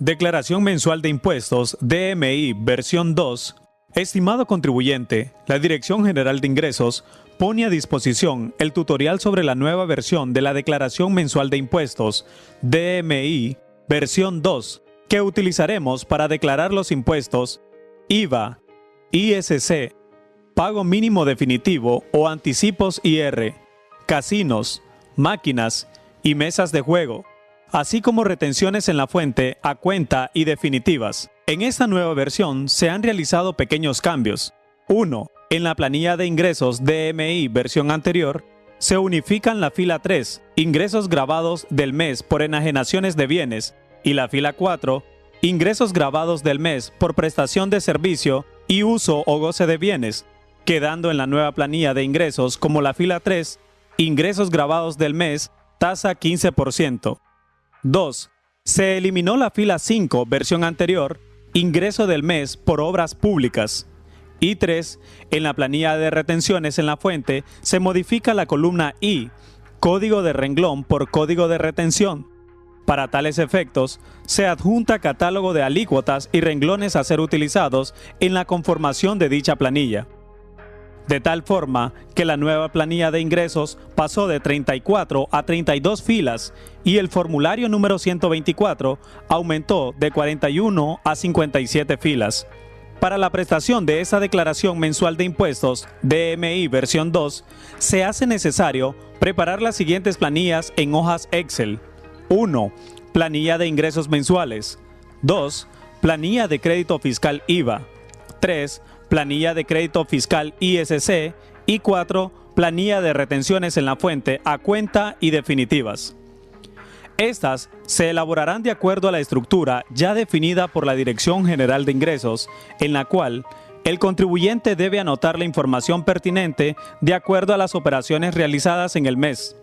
Declaración Mensual de Impuestos, DMI, versión 2. Estimado contribuyente, la Dirección General de Ingresos pone a disposición el tutorial sobre la nueva versión de la Declaración Mensual de Impuestos, DMI, versión 2, que utilizaremos para declarar los impuestos IVA, ISC, pago mínimo definitivo o anticipos IR, casinos, máquinas y mesas de juego, así como retenciones en la fuente a cuenta y definitivas. En esta nueva versión se han realizado pequeños cambios. 1. En la planilla de ingresos DMI versión anterior, se unifican la fila 3, ingresos grabados del mes por enajenaciones de bienes, y la fila 4, ingresos grabados del mes por prestación de servicio y uso o goce de bienes, quedando en la nueva planilla de ingresos como la fila 3, ingresos grabados del mes, tasa 15%. 2. Se eliminó la fila 5, versión anterior, ingreso del mes por obras públicas. Y 3. En la planilla de retenciones en la fuente se modifica la columna I, código de renglón por código de retención. Para tales efectos, se adjunta catálogo de alícuotas y renglones a ser utilizados en la conformación de dicha planilla. De tal forma que la nueva planilla de ingresos pasó de 34 a 32 filas y el formulario número 124 aumentó de 41 a 57 filas. Para la prestación de esa declaración mensual de impuestos, DMI versión 2, se hace necesario preparar las siguientes planillas en hojas Excel. 1. Planilla de ingresos mensuales. 2. Planilla de crédito fiscal IVA. 3. Planilla de crédito fiscal ISC. Y 4. Planilla de retenciones en la fuente a cuenta y definitivas. Estas se elaborarán de acuerdo a la estructura ya definida por la Dirección General de Ingresos, en la cual el contribuyente debe anotar la información pertinente de acuerdo a las operaciones realizadas en el mes.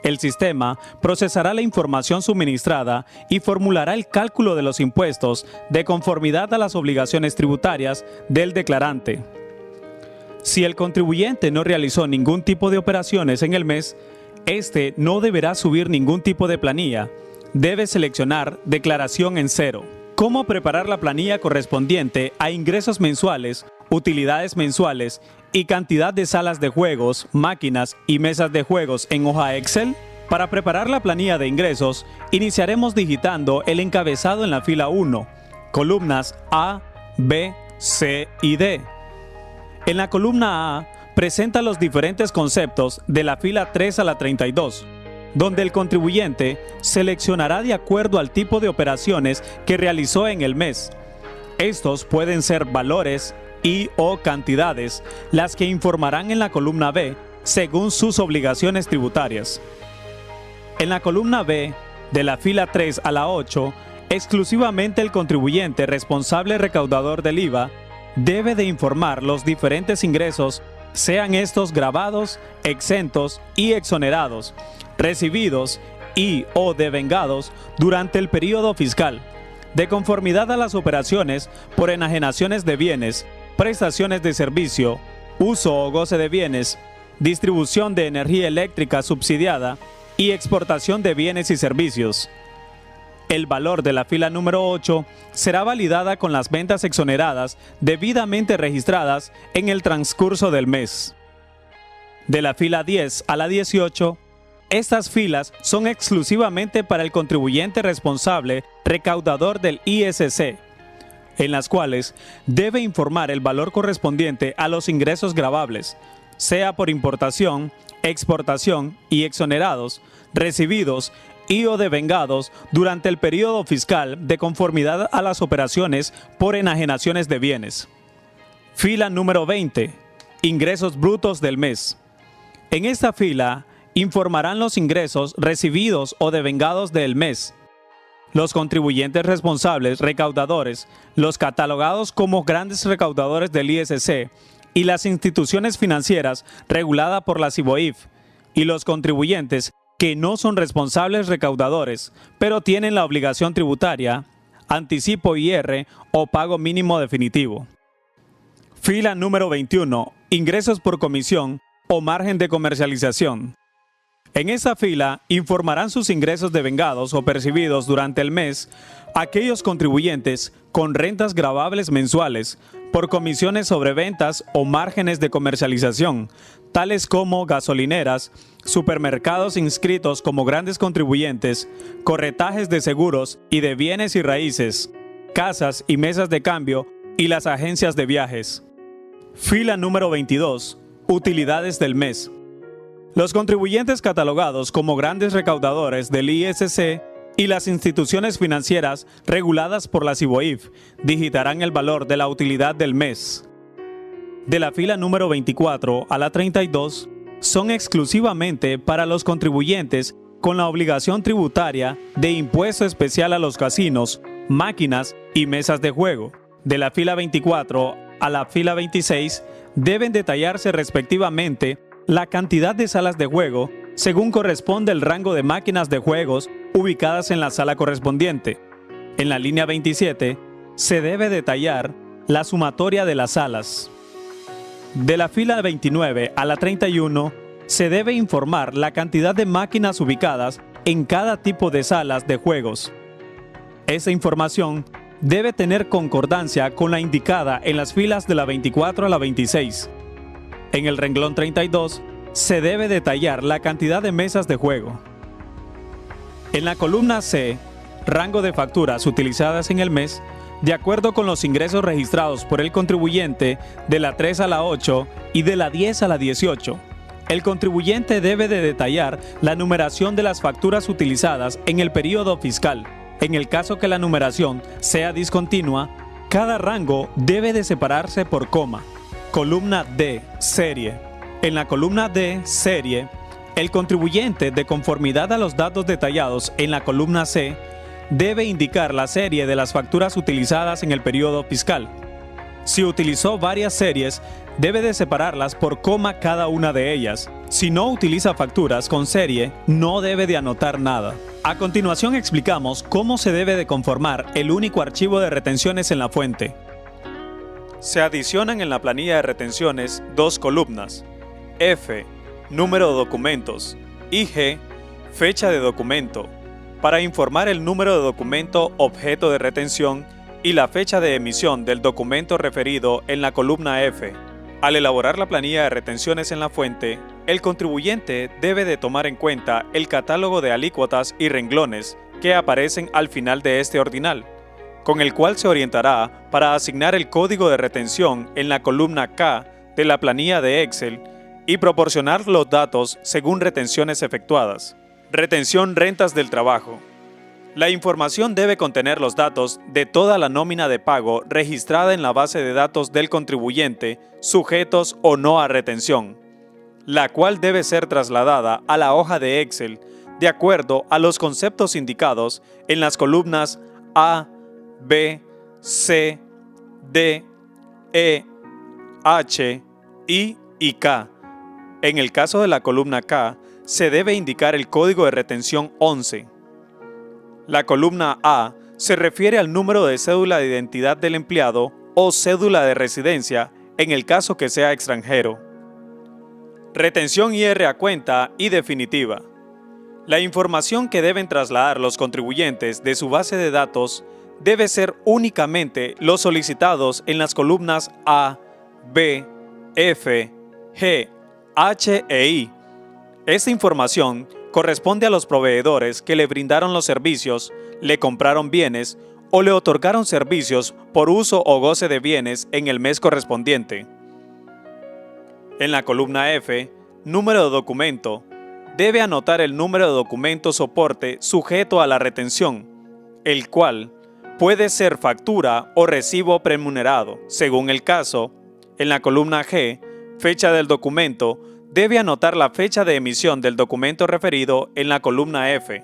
El sistema procesará la información suministrada y formulará el cálculo de los impuestos de conformidad a las obligaciones tributarias del declarante. Si el contribuyente no realizó ningún tipo de operaciones en el mes, este no deberá subir ningún tipo de planilla. Debe seleccionar declaración en cero. ¿Cómo preparar la planilla correspondiente a ingresos mensuales, utilidades mensuales y cantidad de salas de juegos, máquinas y mesas de juegos en hoja Excel? Para preparar la planilla de ingresos, iniciaremos digitando el encabezado en la fila 1, columnas A, B, C y D. En la columna A, presenta los diferentes conceptos de la fila 3 a la 32, donde el contribuyente seleccionará de acuerdo al tipo de operaciones que realizó en el mes. Estos pueden ser valores y o cantidades, las que informarán en la columna B según sus obligaciones tributarias. En la columna B, de la fila 3 a la 8, exclusivamente el contribuyente responsable recaudador del IVA debe de informar los diferentes ingresos, sean estos grabados, exentos y exonerados, recibidos y o devengados durante el período fiscal, de conformidad a las operaciones por enajenaciones de bienes, prestaciones de servicio, uso o goce de bienes, distribución de energía eléctrica subsidiada y exportación de bienes y servicios. El valor de la fila número 8 será validada con las ventas exoneradas debidamente registradas en el transcurso del mes. De la fila 10 a la 18, estas filas son exclusivamente para el contribuyente responsable recaudador del ISC, en las cuales debe informar el valor correspondiente a los ingresos gravables, sea por importación, exportación y exonerados, recibidos y o devengados durante el período fiscal de conformidad a las operaciones por enajenaciones de bienes. Fila número 20. Ingresos brutos del mes. En esta fila informarán los ingresos recibidos o devengados del mes. Los contribuyentes responsables recaudadores, los catalogados como grandes recaudadores del ISC y las instituciones financieras reguladas por la CIBOIF, y los contribuyentes que no son responsables recaudadores, pero tienen la obligación tributaria, anticipo IR o pago mínimo definitivo. Fila número 21. Ingresos por comisión o margen de comercialización. En esa fila informarán sus ingresos devengados o percibidos durante el mes aquellos contribuyentes con rentas gravables mensuales por comisiones sobre ventas o márgenes de comercialización, tales como gasolineras, supermercados inscritos como grandes contribuyentes, corretajes de seguros y de bienes y raíces, casas y mesas de cambio y las agencias de viajes. Fila número 22. Utilidades del mes. Los contribuyentes catalogados como grandes recaudadores del ISC y las instituciones financieras reguladas por la CIBOIF digitarán el valor de la utilidad del mes. De la fila número 24 a la 32 son exclusivamente para los contribuyentes con la obligación tributaria de impuesto especial a los casinos, máquinas y mesas de juego. De la fila 24 a la fila 26 deben detallarse respectivamente la cantidad de salas de juego según corresponde el rango de máquinas de juegos ubicadas en la sala correspondiente. En la línea 27 se debe detallar la sumatoria de las salas. De la fila 29 a la 31 se debe informar la cantidad de máquinas ubicadas en cada tipo de salas de juegos. Esa información debe tener concordancia con la indicada en las filas de la 24 a la 26. En el renglón 32 se debe detallar la cantidad de mesas de juego. En la columna C, rango de facturas utilizadas en el mes, de acuerdo con los ingresos registrados por el contribuyente de la 3 a la 8 y de la 10 a la 18. El contribuyente debe de detallar la numeración de las facturas utilizadas en el periodo fiscal. En el caso que la numeración sea discontinua, cada rango debe de separarse por coma. Columna D, serie. En la columna D, serie, el contribuyente, de conformidad a los datos detallados en la columna C, debe indicar la serie de las facturas utilizadas en el periodo fiscal. Si utilizó varias series, debe de separarlas por coma cada una de ellas. Si no utiliza facturas con serie, no debe de anotar nada. A continuación explicamos cómo se debe de conformar el único archivo de retenciones en la fuente. Se adicionan en la planilla de retenciones dos columnas: F, número de documentos, y G, fecha de documento, para informar el número de documento objeto de retención y la fecha de emisión del documento referido en la columna F. Al elaborar la planilla de retenciones en la fuente, el contribuyente debe de tomar en cuenta el catálogo de alícuotas y renglones que aparecen al final de este ordinal, con el cual se orientará para asignar el código de retención en la columna K de la planilla de Excel y proporcionar los datos según retenciones efectuadas. Retención rentas del trabajo. La información debe contener los datos de toda la nómina de pago registrada en la base de datos del contribuyente, sujetos o no a retención, la cual debe ser trasladada a la hoja de Excel de acuerdo a los conceptos indicados en las columnas A, B, C, D, E, H, I y K. En el caso de la columna K, se debe indicar el código de retención 11. La columna A se refiere al número de cédula de identidad del empleado o cédula de residencia en el caso que sea extranjero. Retención IR a cuenta y definitiva. La información que deben trasladar los contribuyentes de su base de datos debe ser únicamente los solicitados en las columnas A, B, F, G, H e I. Esta información corresponde a los proveedores que le brindaron los servicios, le compraron bienes o le otorgaron servicios por uso o goce de bienes en el mes correspondiente. En la columna F, número de documento, debe anotar el número de documento soporte sujeto a la retención, el cual puede ser factura o recibo premunerado, según el caso. En la columna G, fecha del documento, debe anotar la fecha de emisión del documento referido en la columna F.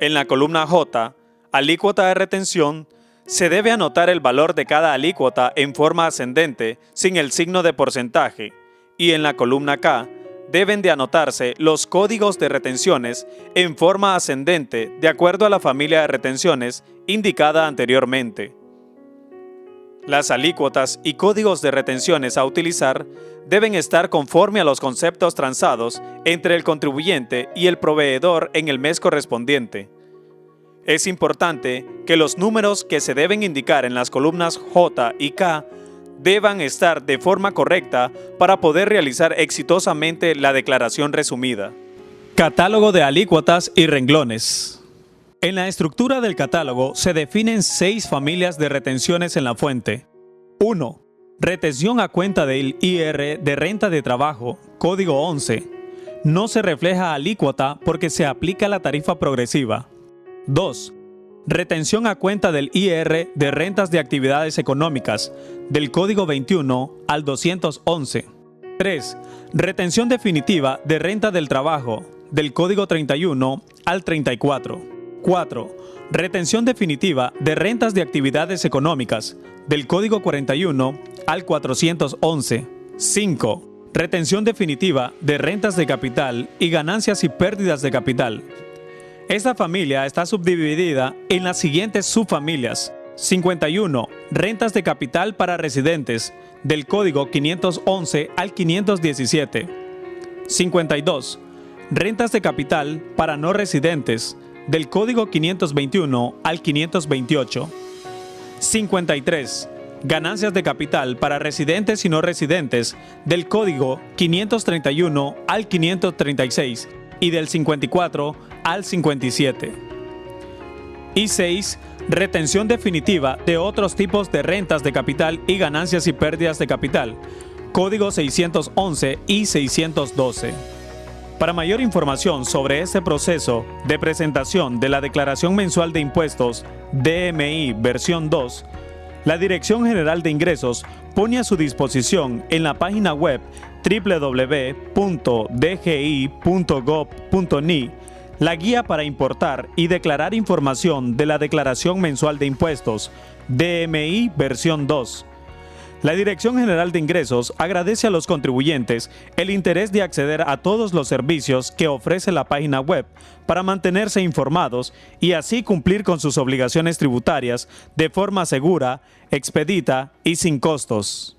En la columna J, alícuota de retención, se debe anotar el valor de cada alícuota en forma ascendente sin el signo de porcentaje, y en la columna K deben de anotarse los códigos de retenciones en forma ascendente de acuerdo a la familia de retenciones indicada anteriormente. Las alícuotas y códigos de retenciones a utilizar deben estar conforme a los conceptos transados entre el contribuyente y el proveedor en el mes correspondiente. Es importante que los números que se deben indicar en las columnas J y K deban estar de forma correcta para poder realizar exitosamente la declaración resumida. Catálogo de alícuotas y renglones. En la estructura del catálogo se definen 6 familias de retenciones en la fuente. 1. Retención a cuenta del IR de renta de trabajo, código 11. No se refleja alícuota porque se aplica la tarifa progresiva. 2. Retención a cuenta del IR de rentas de actividades económicas, del código 21 al 211. 3. Retención definitiva de renta del trabajo, del código 31 al 34. 4. Retención definitiva de rentas de actividades económicas, del código 41 al 411. 5. Retención definitiva de rentas de capital y ganancias y pérdidas de capital. Esta familia está subdividida en las siguientes subfamilias. 51. Rentas de capital para residentes, del código 511 al 517. 52. Rentas de capital para no residentes, del código 521 al 528. 53. Ganancias de capital para residentes y no residentes, del código 531 al 536 y del 54 al 57. Y 6. Retención definitiva de otros tipos de rentas de capital y ganancias y pérdidas de capital, código 611 y 612. Para mayor información sobre este proceso de presentación de la Declaración Mensual de Impuestos DMI versión 2, la Dirección General de Ingresos pone a su disposición en la página web www.dgi.gov.ni la guía para importar y declarar información de la Declaración Mensual de Impuestos DMI versión 2. La Dirección General de Ingresos agradece a los contribuyentes el interés de acceder a todos los servicios que ofrece la página web para mantenerse informados y así cumplir con sus obligaciones tributarias de forma segura, expedita y sin costos.